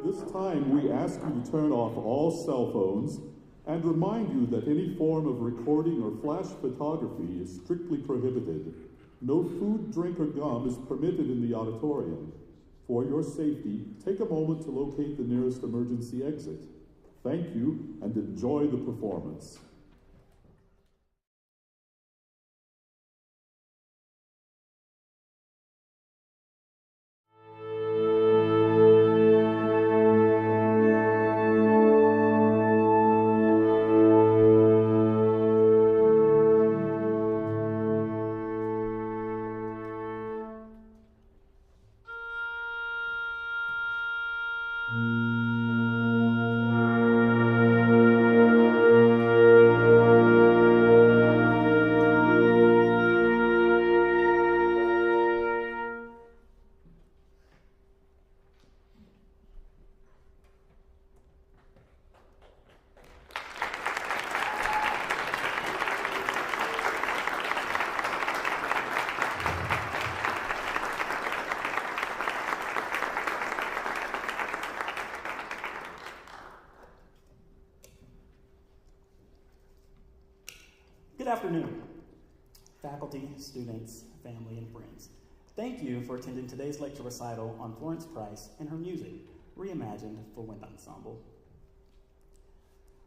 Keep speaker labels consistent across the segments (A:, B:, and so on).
A: This time, we ask you to turn off all cell phones and remind you that any form of recording or flash photography is strictly prohibited. No food, drink, or gum is permitted in the auditorium. For your safety, take a moment to locate the nearest emergency exit. Thank you, and enjoy the performance.
B: Good afternoon, faculty, students, family, and friends. Thank you for attending today's lecture recital on Florence Price and her music, reimagined for wind ensemble.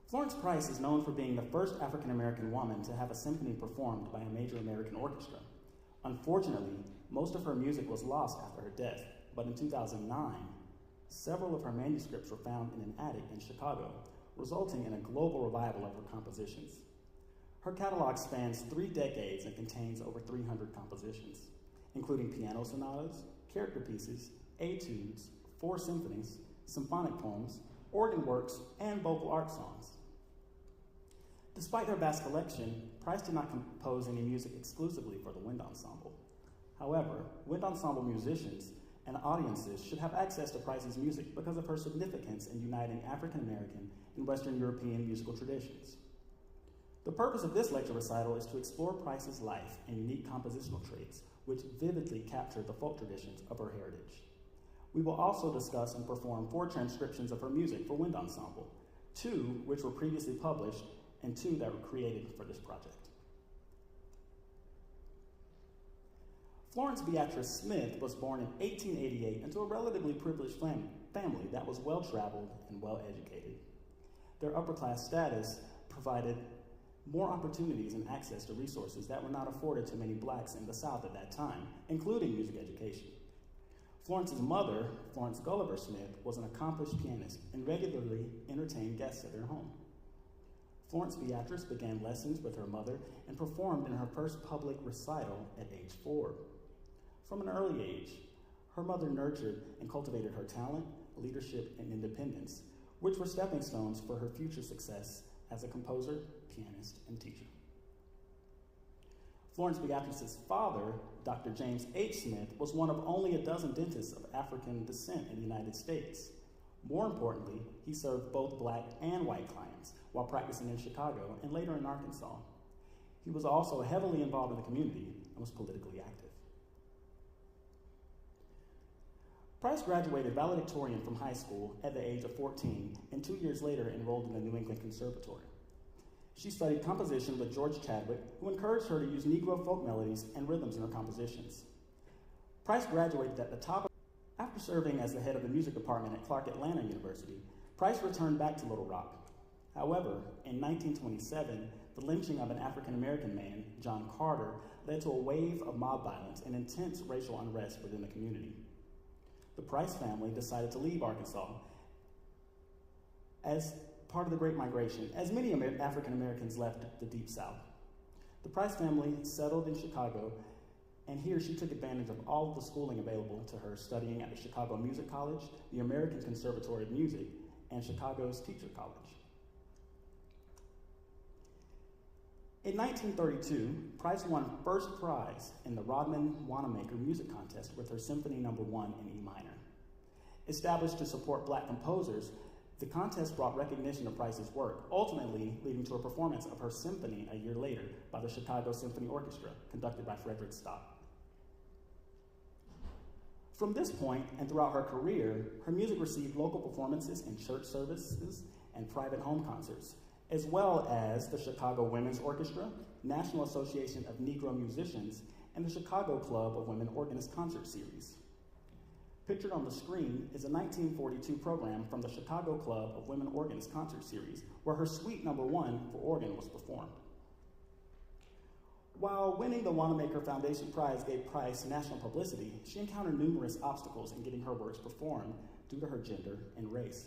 B: Florence Price is known for being the first African-American woman to have a symphony performed by a major American orchestra. Unfortunately, most of her music was lost after her death, but in 2009, several of her manuscripts were found in an attic in Chicago, resulting in a global revival of her compositions. Her catalog spans 3 decades and contains over 300 compositions, including piano sonatas, character pieces, etudes, 4 symphonies, symphonic poems, organ works, and vocal art songs. Despite her vast collection, Price did not compose any music exclusively for the wind ensemble. However, wind ensemble musicians and audiences should have access to Price's music because of her significance in uniting African American and Western European musical traditions. The purpose of this lecture recital is to explore Price's life and unique compositional traits, which vividly capture the folk traditions of her heritage. We will also discuss and perform 4 transcriptions of her music for wind ensemble, 2 which were previously published and 2 that were created for this project. Florence Beatrice Smith was born in 1888 into a relatively privileged family that was well-traveled and well-educated. Their upper-class status provided more opportunities and access to resources that were not afforded to many blacks in the South at that time, including music education. Florence's mother, Florence Gulliver Smith, was an accomplished pianist and regularly entertained guests at their home. Florence Beatrice began lessons with her mother and performed in her first public recital at age 4. From an early age, her mother nurtured and cultivated her talent, leadership, and independence, which were stepping stones for her future success as a composer, pianist, and teacher. Florence Beatrice's father, Dr. James H. Smith, was one of only a dozen dentists of African descent in the United States. More importantly, he served both black and white clients while practicing in Chicago and later in Arkansas. He was also heavily involved in the community and was politically active. Price graduated valedictorian from high school at the age of 14 and 2 years later enrolled in the New England Conservatory. She studied composition with George Chadwick, who encouraged her to use Negro folk melodies and rhythms in her compositions. Price graduated at the top of. After serving as the head of the music department at Clark Atlanta University, Price returned back to Little Rock. However, in 1927, the lynching of an African-American man, John Carter, led to a wave of mob violence and intense racial unrest within the community. The Price family decided to leave Arkansas as part of the Great Migration, as many African Americans left the Deep South. The Price family settled in Chicago, and here she took advantage of all of the schooling available to her, studying at the Chicago Music College, the American Conservatory of Music, and Chicago's Teacher College. In 1932, Price won first prize in the Rodman Wanamaker Music Contest with her Symphony No. 1 in E minor. Established to support black composers, the contest brought recognition of Price's work, ultimately leading to a performance of her symphony a year later by the Chicago Symphony Orchestra, conducted by Frederick Stock. From this point and throughout her career, her music received local performances in church services and private home concerts, as well as the Chicago Women's Orchestra, National Association of Negro Musicians, and the Chicago Club of Women Organist Concert Series. Pictured on the screen is a 1942 program from the Chicago Club of Women Organist Concert Series, where her Suite No. 1 for organ was performed. While winning the Wanamaker Foundation Prize gave Price national publicity, she encountered numerous obstacles in getting her works performed due to her gender and race.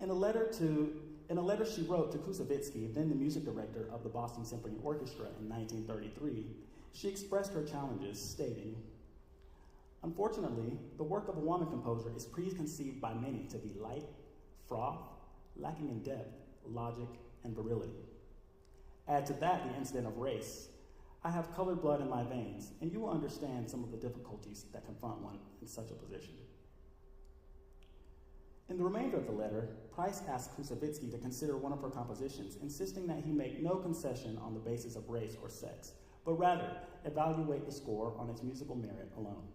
B: In a letter she wrote to Kusevitsky, then the music director of the Boston Symphony Orchestra in 1933, she expressed her challenges, stating, "Unfortunately, the work of a woman composer is preconceived by many to be light, froth, lacking in depth, logic, and virility. Add to that the incident of race. I have colored blood in my veins, and you will understand some of the difficulties that confront one in such a position." In the remainder of the letter, Price asked Kusevitsky to consider one of her compositions, insisting that he make no concession on the basis of race or sex, but rather evaluate the score on its musical merit alone.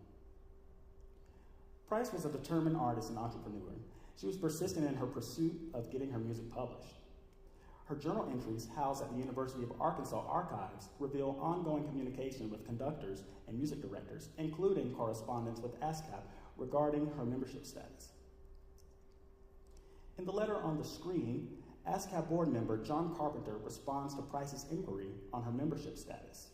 B: Price was a determined artist and entrepreneur. She was persistent in her pursuit of getting her music published. Her journal entries, housed at the University of Arkansas archives, reveal ongoing communication with conductors and music directors, including correspondence with ASCAP regarding her membership status. In the letter on the screen, ASCAP board member John Carpenter responds to Price's inquiry on her membership status.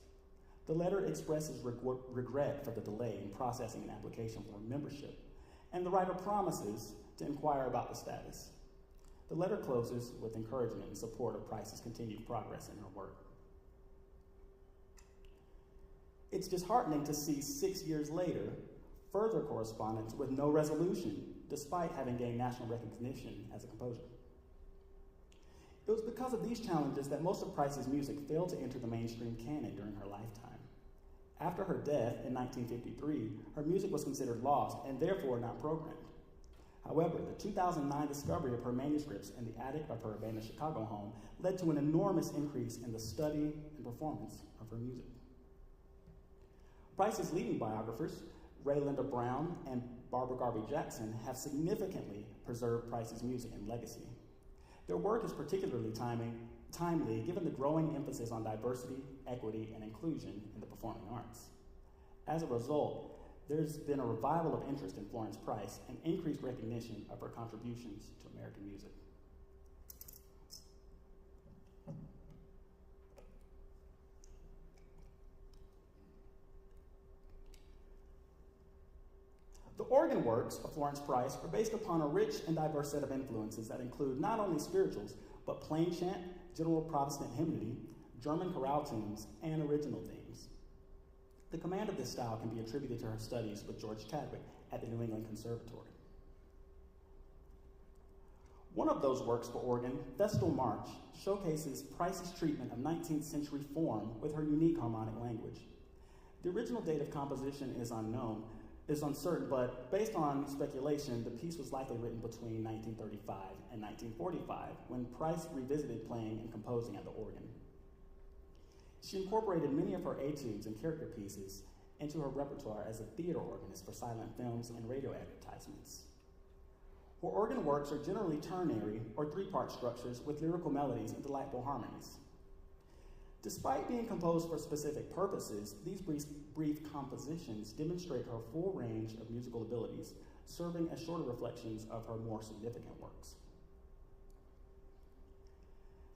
B: The letter expresses regret for the delay in processing an application for membership, and the writer promises to inquire about the status. The letter closes with encouragement and support of Price's continued progress in her work. It's disheartening to see 6 years later further correspondence with no resolution, despite having gained national recognition as a composer. It was because of these challenges that most of Price's music failed to enter the mainstream canon during her lifetime. After her death in 1953, her music was considered lost and therefore not programmed. However, the 2009 discovery of her manuscripts in the attic of her abandoned Chicago home led to an enormous increase in the study and performance of her music. Price's leading biographers, Ray Linda Brown and Barbara Garvey Jackson, have significantly preserved Price's music and legacy. Their work is particularly timely given the growing emphasis on diversity, equity, and inclusion in the performing arts. As a result, there's been a revival of interest in Florence Price and increased recognition of her contributions to American music. The organ works of Florence Price are based upon a rich and diverse set of influences that include not only spirituals, but plain chant, general Protestant hymnody, German chorale tunes, and original themes. The command of this style can be attributed to her studies with George Chadwick at the New England Conservatory. One of those works for organ, Festal March, showcases Price's treatment of 19th century form with her unique harmonic language. The original date of composition is uncertain, but based on speculation, the piece was likely written between 1935 and 1945, when Price revisited playing and composing at the organ. She incorporated many of her etudes and character pieces into her repertoire as a theater organist for silent films and radio advertisements. Her organ works are generally ternary or three-part structures with lyrical melodies and delightful harmonies. Despite being composed for specific purposes, these brief compositions demonstrate her full range of musical abilities, serving as shorter reflections of her more significant works.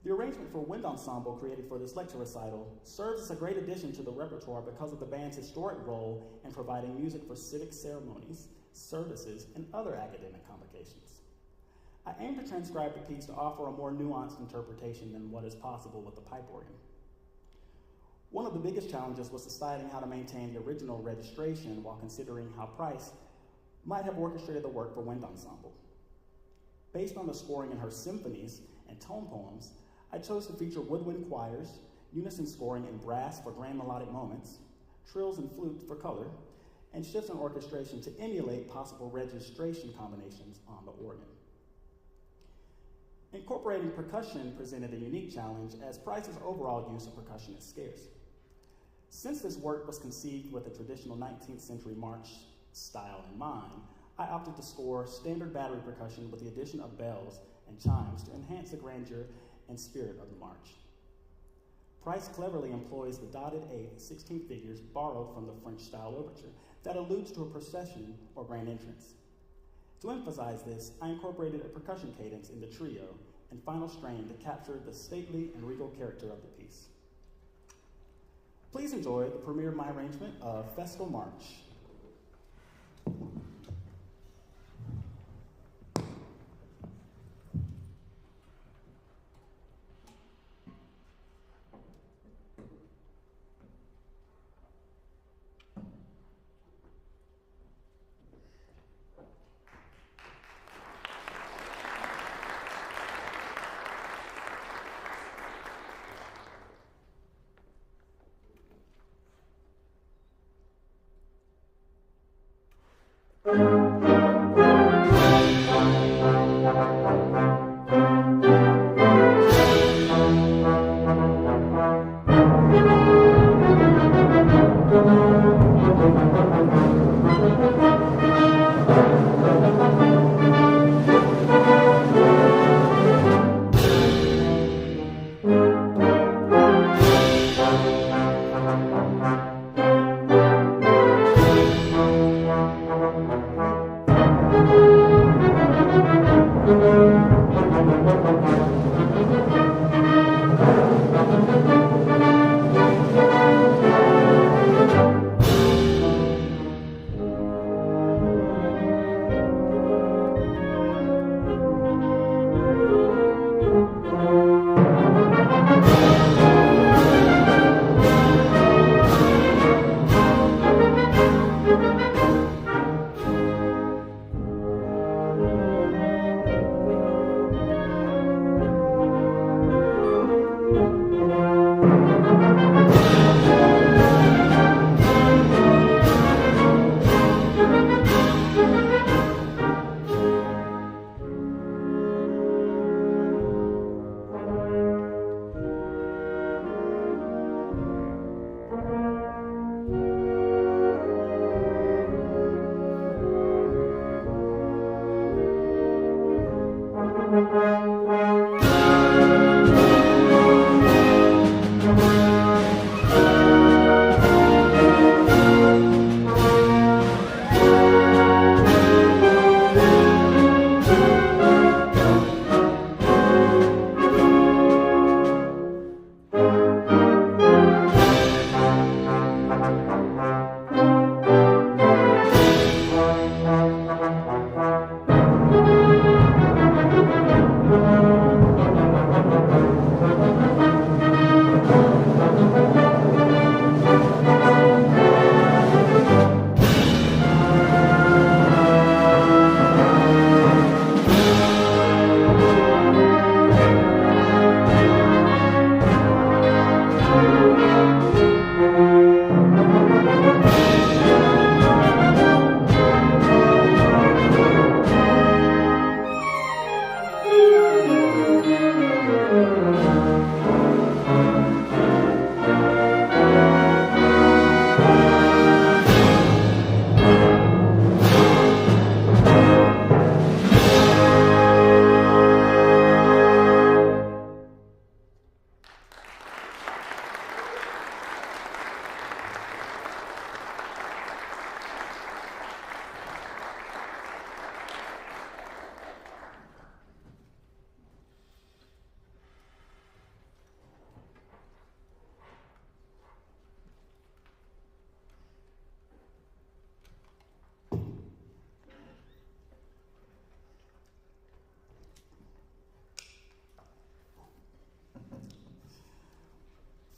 B: The arrangement for wind ensemble created for this lecture recital serves as a great addition to the repertoire because of the band's historic role in providing music for civic ceremonies, services, and other academic convocations. I aim to transcribe the piece to offer a more nuanced interpretation than what is possible with the pipe organ. One of the biggest challenges was deciding how to maintain the original registration while considering how Price might have orchestrated the work for wind ensemble. Based on the scoring in her symphonies and tone poems, I chose to feature woodwind choirs, unison scoring in brass for grand melodic moments, trills and flute for color, and shifts in orchestration to emulate possible registration combinations on the organ. Incorporating percussion presented a unique challenge as Price's overall use of percussion is scarce. Since this work was conceived with a traditional 19th century march style in mind, I opted to score standard battery percussion with the addition of bells and chimes to enhance the grandeur and spirit of the march. Price cleverly employs the dotted 8 16 figures borrowed from the French-style overture that alludes to a procession or grand entrance. To emphasize this, I incorporated a percussion cadence in the trio and final strain to capture the stately and regal character of the piece. Please enjoy the premiere of my arrangement of Festal March.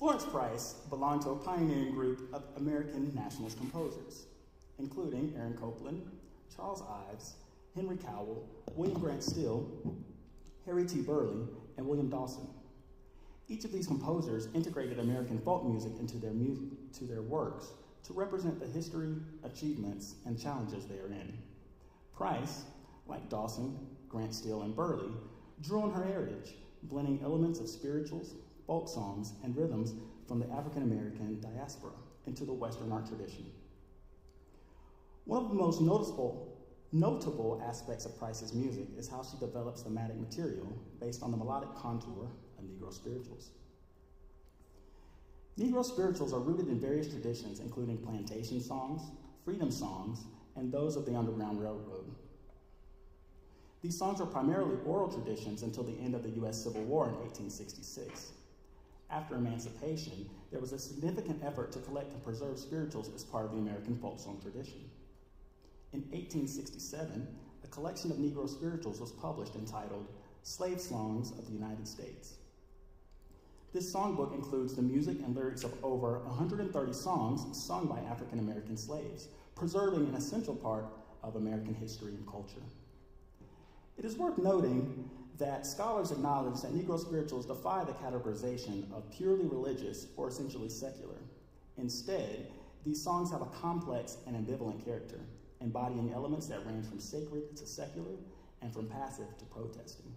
B: Florence Price belonged to a pioneering group of American nationalist composers, including Aaron Copland, Charles Ives, Henry Cowell, William Grant Still, Harry T. Burleigh, and William Dawson. Each of these composers integrated American folk music into their works to represent the history, achievements, and challenges they are in. Price, like Dawson, Grant Still, and Burleigh, drew on her heritage, blending elements of spirituals, folk songs, and rhythms from the African American diaspora into the Western art tradition. One of the most notable aspects of Price's music is how she develops thematic material based on the melodic contour of Negro spirituals. Negro spirituals are rooted in various traditions, including plantation songs, freedom songs, and those of the Underground Railroad. These songs are primarily oral traditions until the end of the U.S. Civil War in 1866. After emancipation, there was a significant effort to collect and preserve spirituals as part of the American folk song tradition. In 1867, a collection of Negro spirituals was published entitled Slave Songs of the United States. This songbook includes the music and lyrics of over 130 songs sung by African American slaves, preserving an essential part of American history and culture. It is worth noting that scholars acknowledge that Negro spirituals defy the categorization of purely religious or essentially secular. Instead, these songs have a complex and ambivalent character, embodying elements that range from sacred to secular and from passive to protesting.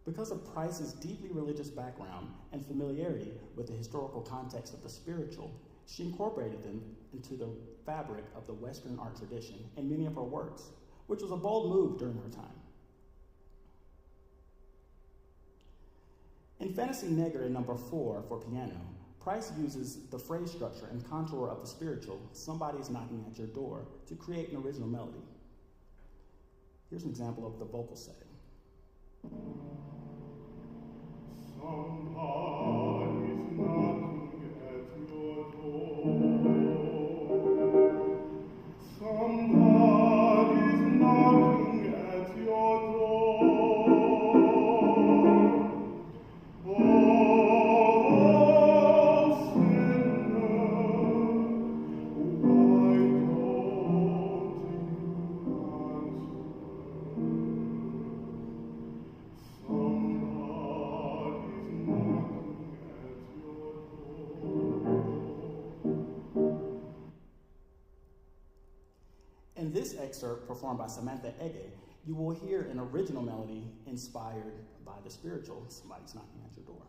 B: Because of Price's deeply religious background and familiarity with the historical context of the spiritual, she incorporated them into the fabric of the Western art tradition in many of her works, which was a bold move during her time. In Fantasy Negre No. 4 for piano, Price uses the phrase structure and contour of the spiritual, "Somebody's Knocking at Your Door," to create an original melody. Here's an example of the vocal setting.
C: Somebody's knocking at your door. Somebody's knocking at your door. Oh, sinner, why don't you answer? Somebody's knocking at your door.
B: In this excerpt, performed by Samantha Ege, you will hear an original melody inspired by the spiritual, "Somebody's Knocking at Your Door."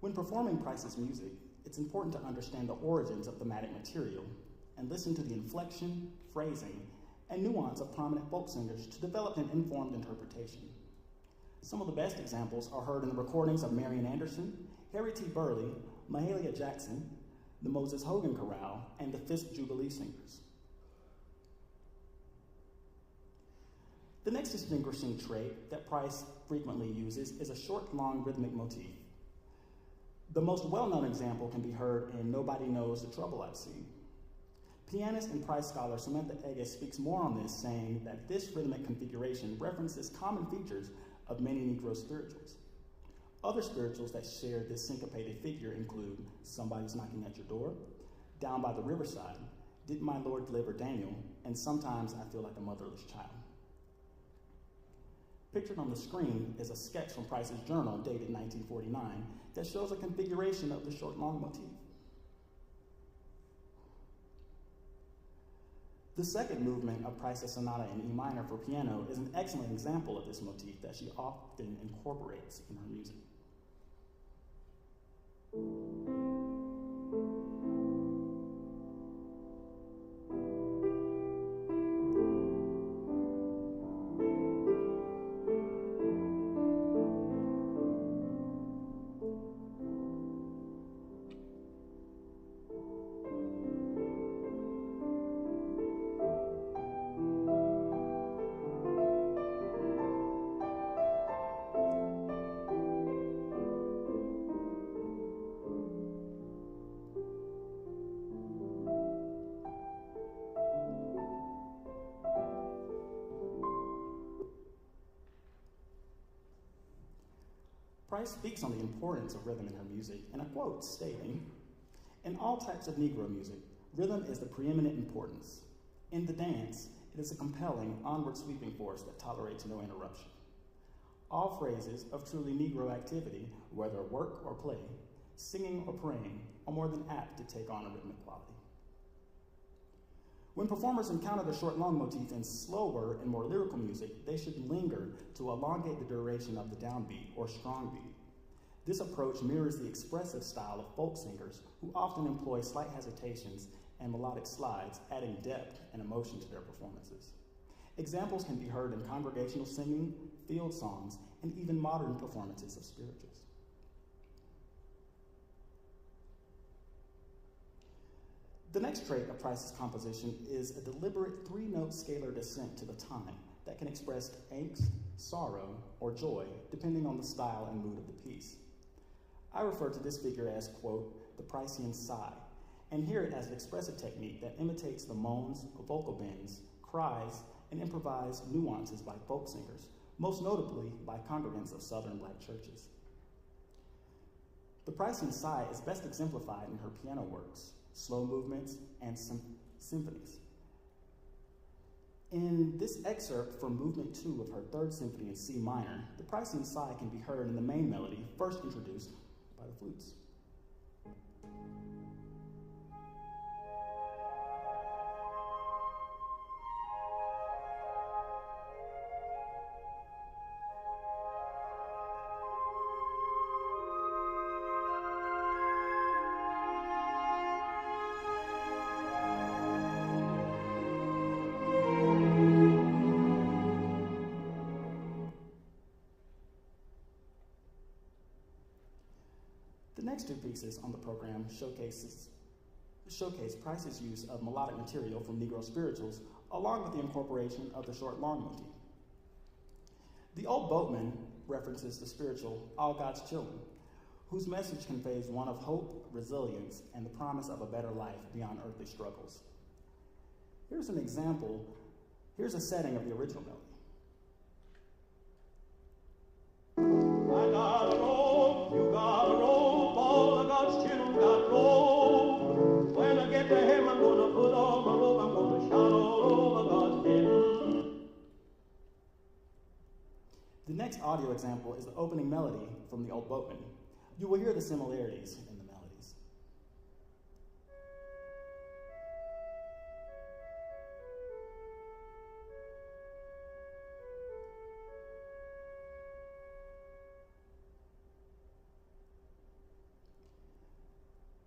B: When performing Price's music, it's important to understand the origins of thematic material and listen to the inflection, phrasing, and nuance of prominent folk singers to develop an informed interpretation. Some of the best examples are heard in the recordings of Marian Anderson, Harry T. Burleigh, Mahalia Jackson, the Moses Hogan Chorale, and the Fisk Jubilee Singers. The next distinguishing trait that Price frequently uses is a short, long rhythmic motif. The most well-known example can be heard in "Nobody Knows the Trouble I've Seen." Pianist and Price scholar Samantha Ege speaks more on this, saying that this rhythmic configuration references common features of many Negro spirituals. Other spirituals that share this syncopated figure include "Somebody's Knocking at Your Door," "Down by the Riverside," "Didn't My Lord Deliver Daniel," and "Sometimes I Feel Like a Motherless Child." Pictured on the screen is a sketch from Price's journal dated 1949 that shows a configuration of the short-long motif. The second movement of Price's sonata in E minor for piano is an excellent example of this motif that she often incorporates in her music. Price speaks on the importance of rhythm in her music in a quote stating, "In all types of Negro music, Rhythm is the preeminent importance. In the dance, it is a compelling, onward sweeping force that tolerates no interruption. All phrases of truly Negro activity, whether work or play, singing or praying, are more than apt to take on a rhythmic quality. When performers encounter the short-long motif in slower and more lyrical music, they should linger to elongate the duration of the downbeat or strong beat. This approach mirrors the expressive style of folk singers who often employ slight hesitations and melodic slides, adding depth and emotion to their performances. Examples can be heard in congregational singing, field songs, and even modern performances of spirituals. The next trait of Price's composition is a deliberate three-note scalar descent to the time that can express angst, sorrow, or joy, depending on the style and mood of the piece. I refer to this figure as, quote, the Pricean sigh, and hear it as an expressive technique that imitates the moans, vocal bends, cries, and improvised nuances by folk singers, most notably by congregants of Southern Black churches. The Pricean sigh is best exemplified in her piano works, slow movements, and symphonies. In this excerpt from Movement 2 of her Third Symphony in C minor, the Pricean sigh can be heard in the main melody, first introduced by the flutes. The next two pieces on the program showcase Price's use of melodic material from Negro spirituals, along with the incorporation of the short-long motif. The Old Boatman references the spiritual All God's Children, whose message conveys one of hope, resilience, and the promise of a better life beyond earthly struggles. Here's an example. Here's a setting of the original melody.
D: I got a rope, you got a rope, all of God's children got rope. When I get to heaven, I'm gonna put on my robe, I'm gonna shout all over God's heaven.
B: The next audio example is the opening melody from the Old Boatman. You will hear the similarities in the melodies.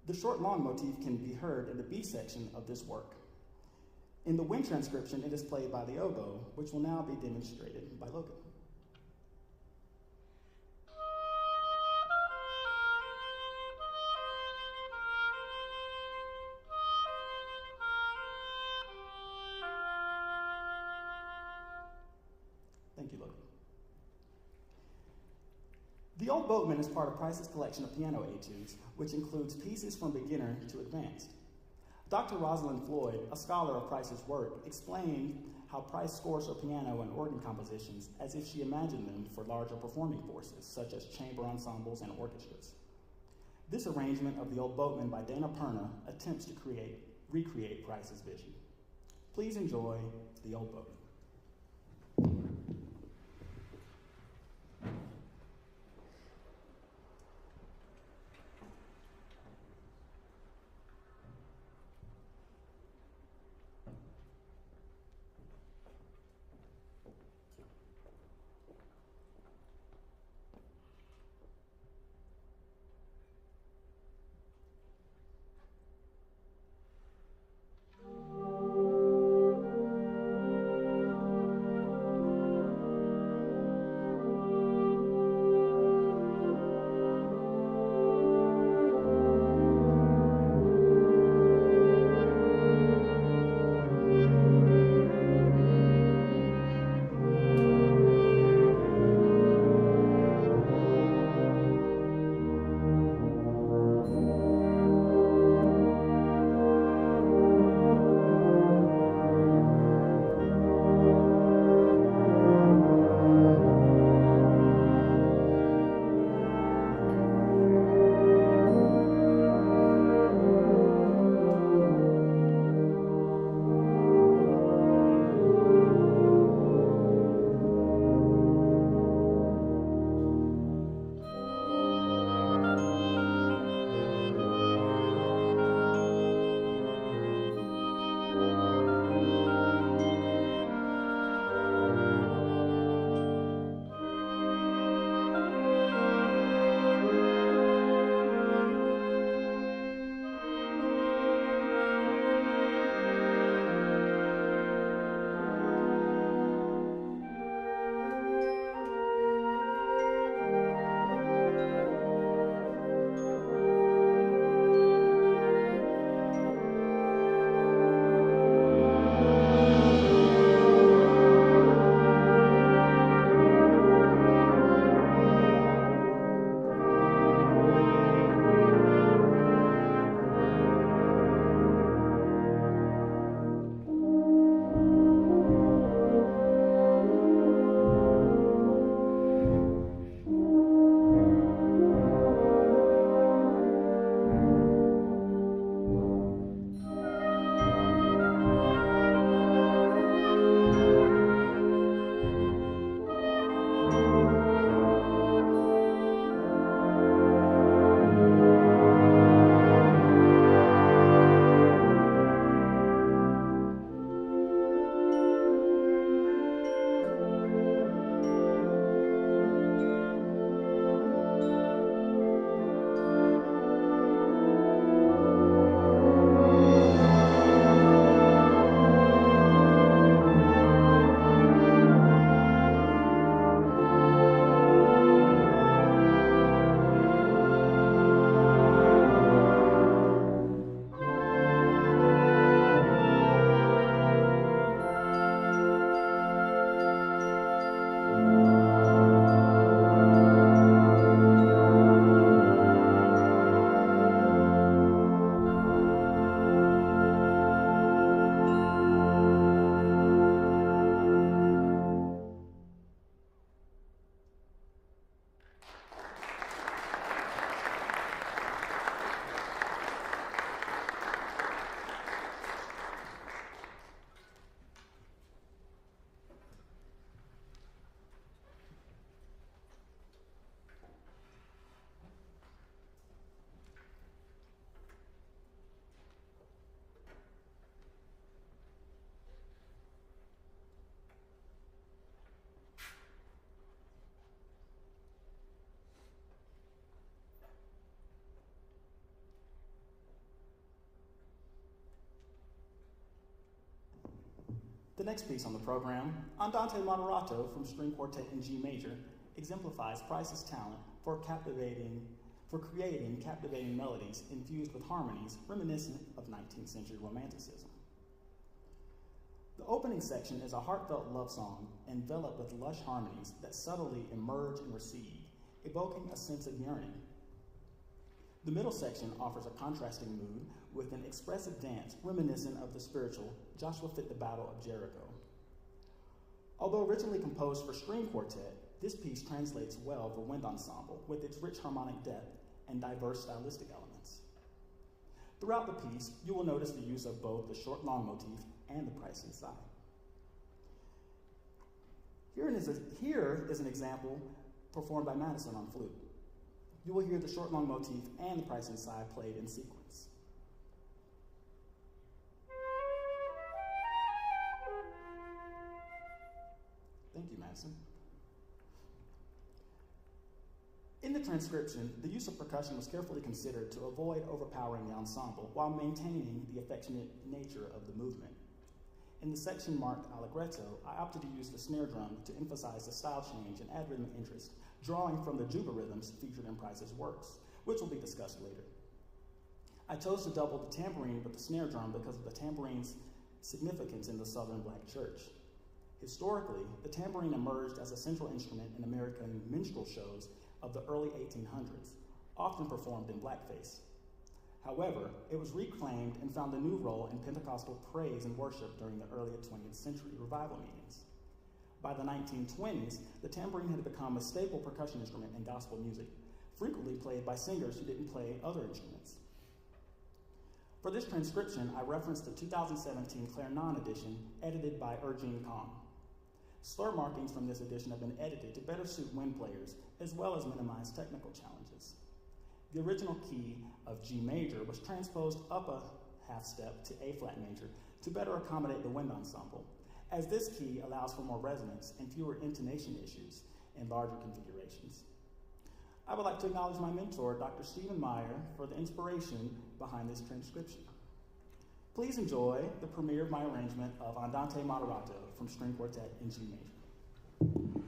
B: The short-long motif can be heard in the B section of this work. In the wind transcription, it is played by the oboe, which will now be demonstrated by Logan. Thank you, Logan. The Old Boatman is part of Price's collection of piano etudes, which includes pieces from beginner to advanced. Dr. Rosalind Floyd, a scholar of Price's work, explained how Price scores her piano and organ compositions as if she imagined them for larger performing forces, such as chamber ensembles and orchestras. This arrangement of The Old Boatman by Dana Perna attempts to recreate Price's vision. Please enjoy The Old Boatman. The next piece on the program, Andante Moderato from String Quartet in G major, exemplifies Price's talent for creating captivating melodies infused with harmonies reminiscent of 19th century Romanticism. The opening section is a heartfelt love song enveloped with lush harmonies that subtly emerge and recede, evoking a sense of yearning. The middle section offers a contrasting mood with an expressive dance reminiscent of the spiritual Joshua Fit the Battle of Jericho. Although originally composed for string quartet, this piece translates well for wind ensemble with its rich harmonic depth and diverse stylistic elements. Throughout the piece, you will notice the use of both the short-long motif and the Price inside. Here is an example performed by Madison on flute. You will hear the short-long motif and the Price inside played in sequence. Thank you, Madison. In the transcription, the use of percussion was carefully considered to avoid overpowering the ensemble while maintaining the affectionate nature of the movement. In the section marked Allegretto, I opted to use the snare drum to emphasize the style change and add rhythmic interest, drawing from the juba rhythms featured in Price's works, which will be discussed later. I chose to double the tambourine with the snare drum because of the tambourine's significance in the Southern Black church. Historically, the tambourine emerged as a central instrument in American minstrel shows of the early 1800s, often performed in blackface. However, it was reclaimed and found a new role in Pentecostal praise and worship during the early 20th century revival meetings. By the 1920s, the tambourine had become a staple percussion instrument in gospel music, frequently played by singers who didn't play other instruments. For this transcription, I referenced the 2017 Clarinon edition, edited by Erjeen Kong. Slur markings from this edition have been edited to better suit wind players, as well as minimize technical challenges. The original key of G major was transposed up a half step to A flat major to better accommodate the wind ensemble, as this key allows for more resonance and fewer intonation issues in larger configurations. I would like to acknowledge my mentor, Dr. Stephen Meyer, for the inspiration behind this transcription. Please enjoy the premiere of my arrangement of Andante Moderato from String Quartet in G major.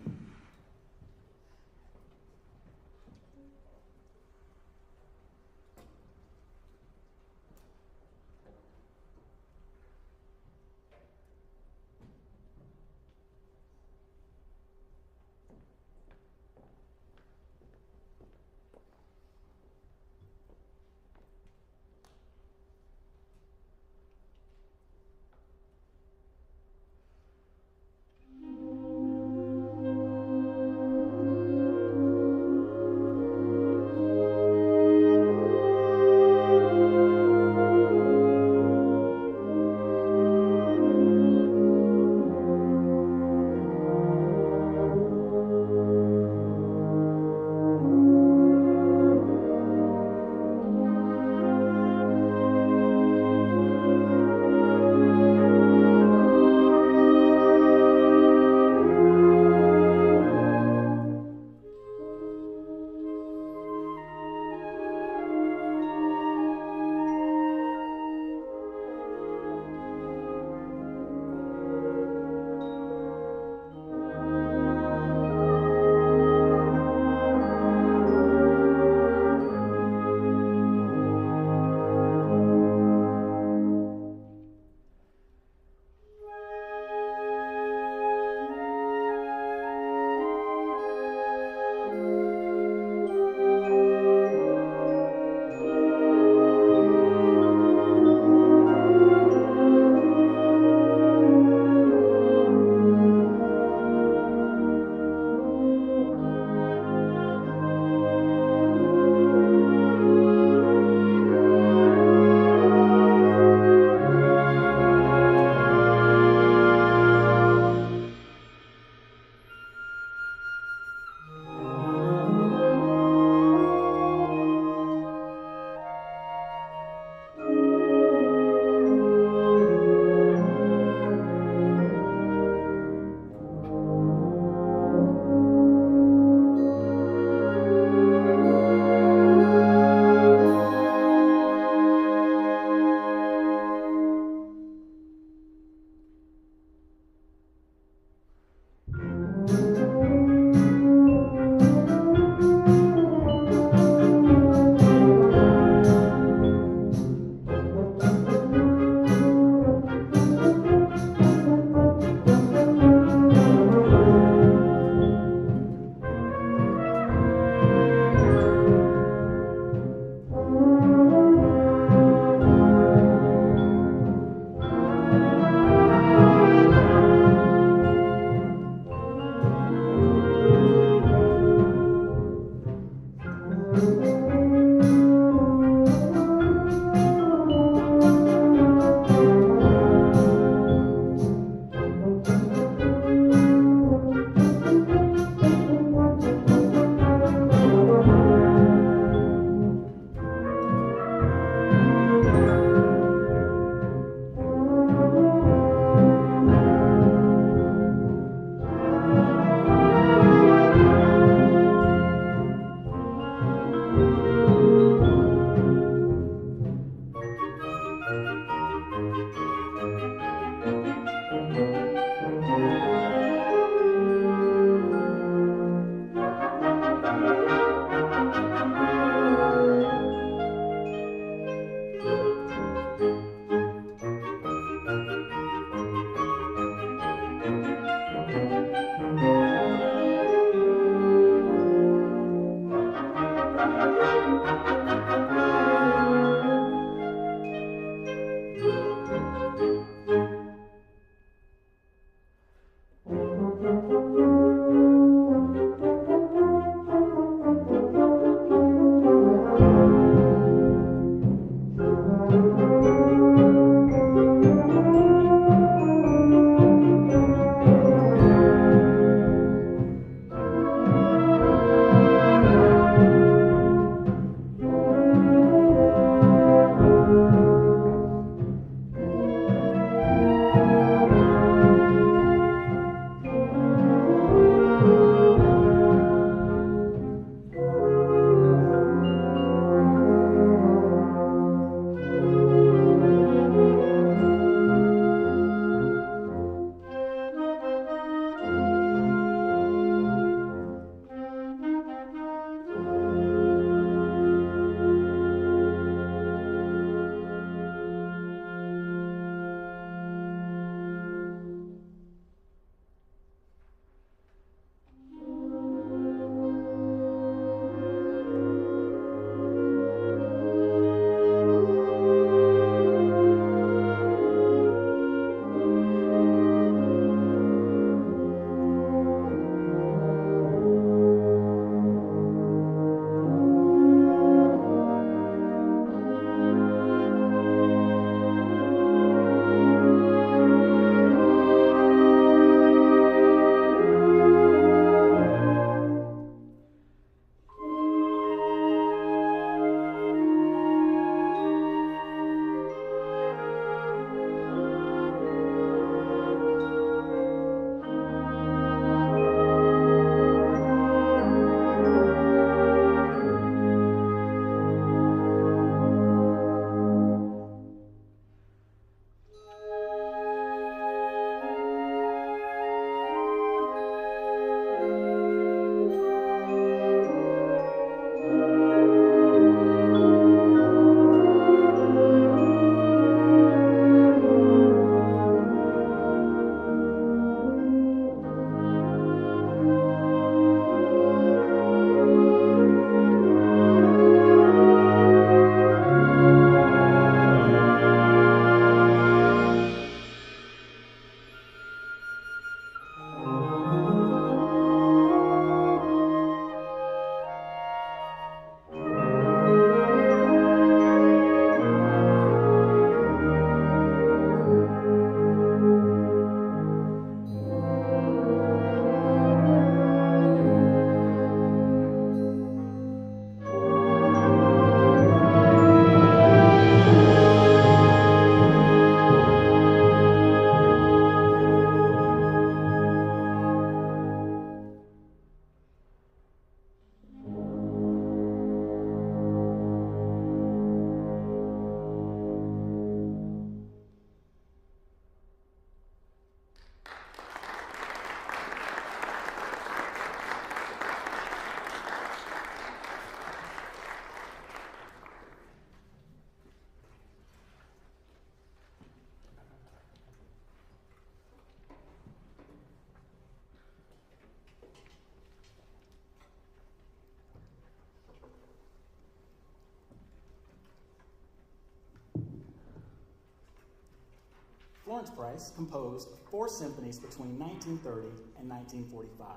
B: Florence Price composed 4 symphonies between 1930 and 1945,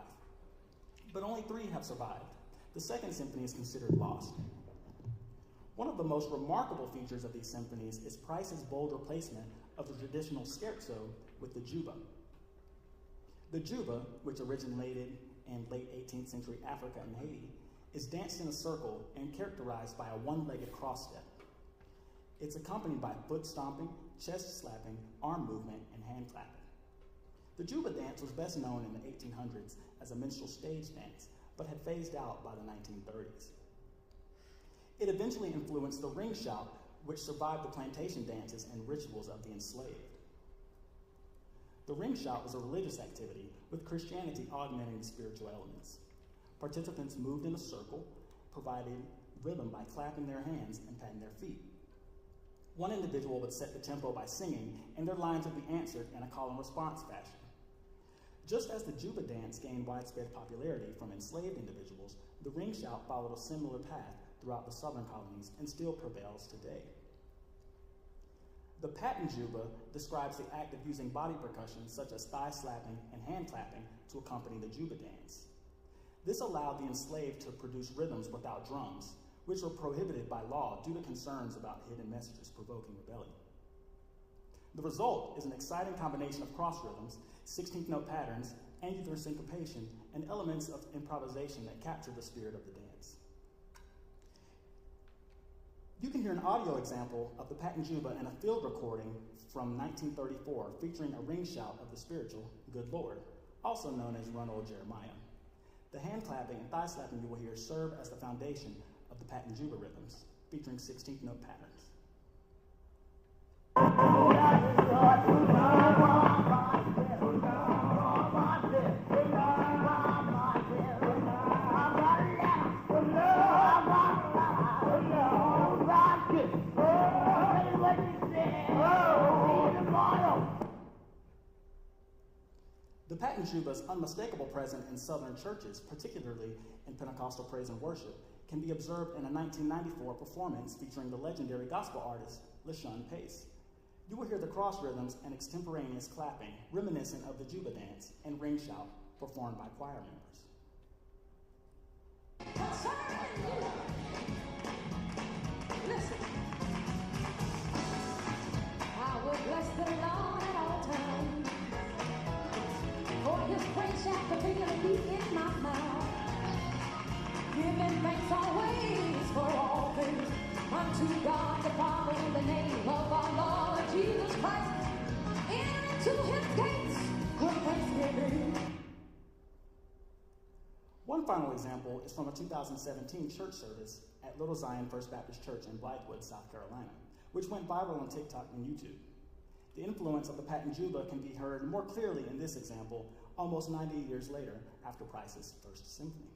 B: but only 3 have survived. The second symphony is considered lost. One of the most remarkable features of these symphonies is Price's bold replacement of the traditional scherzo with the juba. The juba, which originated in late 18th century Africa and Haiti, is danced in a circle and characterized by a one-legged cross step. It's accompanied by foot stomping, chest slapping, arm movement, and hand clapping. The juba dance was best known in the 1800s as a minstrel stage dance, but had phased out by the 1930s. It eventually influenced the ring shout, which survived the plantation dances and rituals of the enslaved. The ring shout was a religious activity, with Christianity augmenting the spiritual elements. Participants moved in a circle, provided rhythm by clapping their hands and patting their feet. One individual would set the tempo by singing, and their lines would be answered in a call and response fashion. Just as the juba dance gained widespread popularity from enslaved individuals, the ring shout followed a similar path throughout the southern colonies and still prevails today. The patent juba describes the act of using body percussion such as thigh slapping and hand clapping to accompany the juba dance. This allowed the enslaved to produce rhythms without drums, which were prohibited by law due to concerns about hidden messages provoking rebellion. The result is an exciting combination of cross rhythms, 16th note patterns, angular syncopation, and elements of improvisation that capture the spirit of the dance. You can hear an audio example of the patent juba in a field recording from 1934 featuring a ring shout of the spiritual Good Lord, also known as Run Old Jeremiah. The hand clapping and thigh slapping you will hear serve as the foundation of the patent juba rhythms, featuring 16th note patterns. The patent juba's unmistakable presence in Southern churches, particularly in Pentecostal praise and worship, can be observed in a 1994 performance featuring the legendary gospel artist LaShawn Pace. You will hear the cross rhythms and extemporaneous clapping, reminiscent of the juba dance, and ring shout performed by choir members.
E: Listen. I will bless the Lord at all times, for his praise shall continually be in my mouth. Giving thanks always for all things unto God the Father in the name of our Lord Jesus Christ. Enter into his gates with thanksgiving.
B: One final example is from a 2017 church service at Little Zion First Baptist Church in Blythewood, South Carolina, which went viral on TikTok and YouTube. The influence of the patent juba can be heard more clearly in this example, almost 90 years later after Price's first symphony.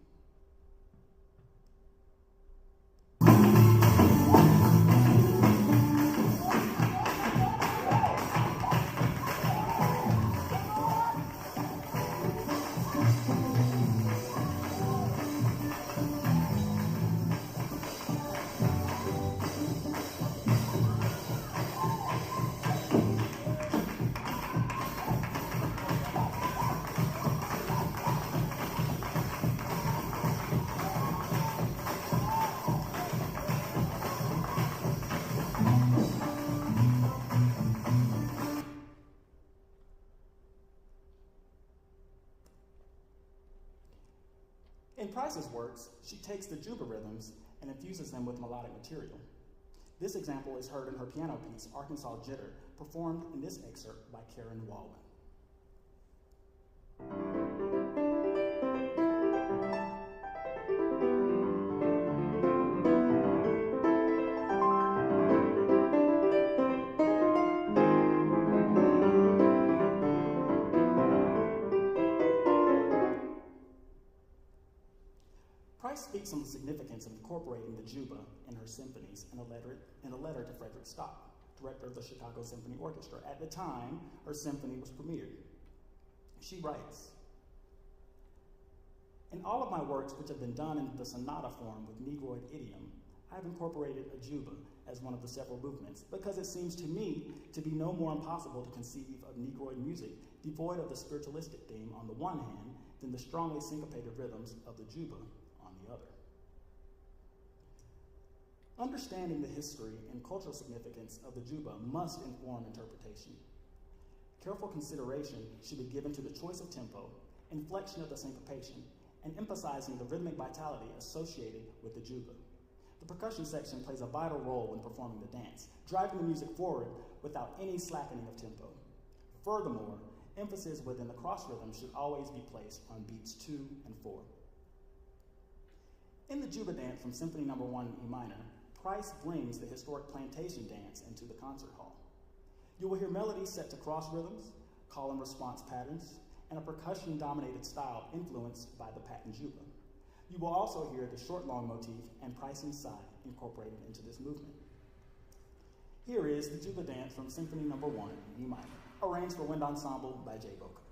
B: In Price's works, she takes the juba rhythms and infuses them with melodic material. This example is heard in her piano piece, Arkansas Jitter, performed in this excerpt by Karen Walwyn. Price speaks on the significance of incorporating the juba in her symphonies in a letter to Frederick Scott, director of the Chicago Symphony Orchestra, at the time her symphony was premiered. She writes, "In all of my works which have been done in the sonata form with Negroid idiom, I have incorporated a juba as one of the several movements, because it seems to me to be no more impossible to conceive of Negroid music devoid of the spiritualistic theme on the one hand than the strongly syncopated rhythms of the juba on the other. Understanding the history and cultural significance of the juba must inform interpretation. Careful consideration should be given to the choice of tempo, inflection of the syncopation, and emphasizing the rhythmic vitality associated with the juba. The percussion section plays a vital role when performing the dance, driving the music forward without any slackening of tempo. Furthermore, emphasis within the cross rhythm should always be placed on beats 2 and 4. In the juba dance from Symphony No. 1 in E minor, Price brings the historic plantation dance into the concert hall. You will hear melodies set to cross rhythms, call and response patterns, and a percussion-dominated style influenced by the patent juba. You will also hear the short-long motif and Price's sigh incorporated into this movement. Here is the juba dance from Symphony No. 1 in E minor, arranged for wind ensemble by J. Bocook.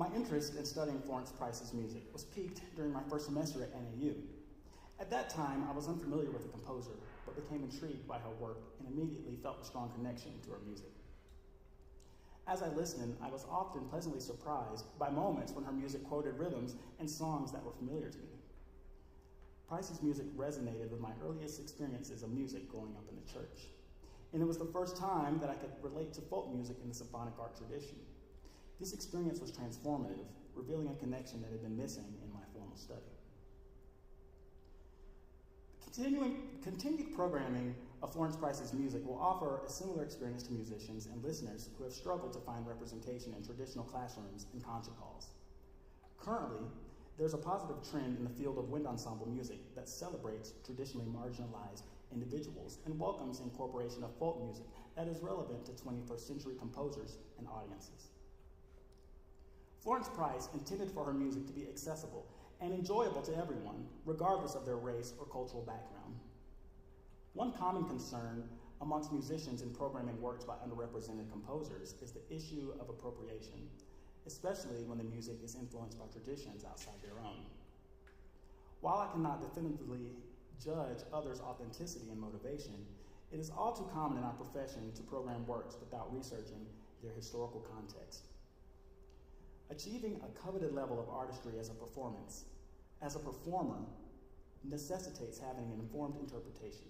B: My interest in studying Florence Price's music was piqued during my first semester at NAU. At that time, I was unfamiliar with the composer, but became intrigued by her work and immediately felt a strong connection to her music. As I listened, I was often pleasantly surprised by moments when her music quoted rhythms and songs that were familiar to me. Price's music resonated with my earliest experiences of music growing up in the church, and it was the first time that I could relate to folk music in the symphonic art tradition. This experience was transformative, revealing a connection that had been missing in my formal study. Continued programming of Florence Price's music will offer a similar experience to musicians and listeners who have struggled to find representation in traditional classrooms and concert halls. Currently, there's a positive trend in the field of wind ensemble music that celebrates traditionally marginalized individuals and welcomes the incorporation of folk music that is relevant to 21st century composers and audiences. Florence Price intended for her music to be accessible and enjoyable to everyone, regardless of their race or cultural background. One common concern amongst musicians in programming works by underrepresented composers is the issue of appropriation, especially when the music is influenced by traditions outside their own. While I cannot definitively judge others' authenticity and motivation, it is all too common in our profession to program works without researching their historical context. Achieving a coveted level of artistry as a performer, necessitates having an informed interpretation.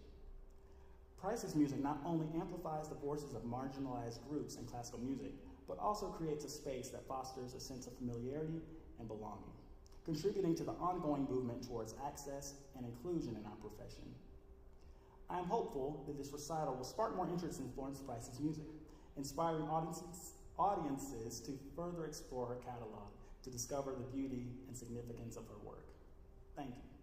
B: Price's music not only amplifies the voices of marginalized groups in classical music, but also creates a space that fosters a sense of familiarity and belonging, contributing to the ongoing movement towards access and inclusion in our profession. I am hopeful that this recital will spark more interest in Florence Price's music, inspiring audiences to further explore her catalog to discover the beauty and significance of her work. Thank you.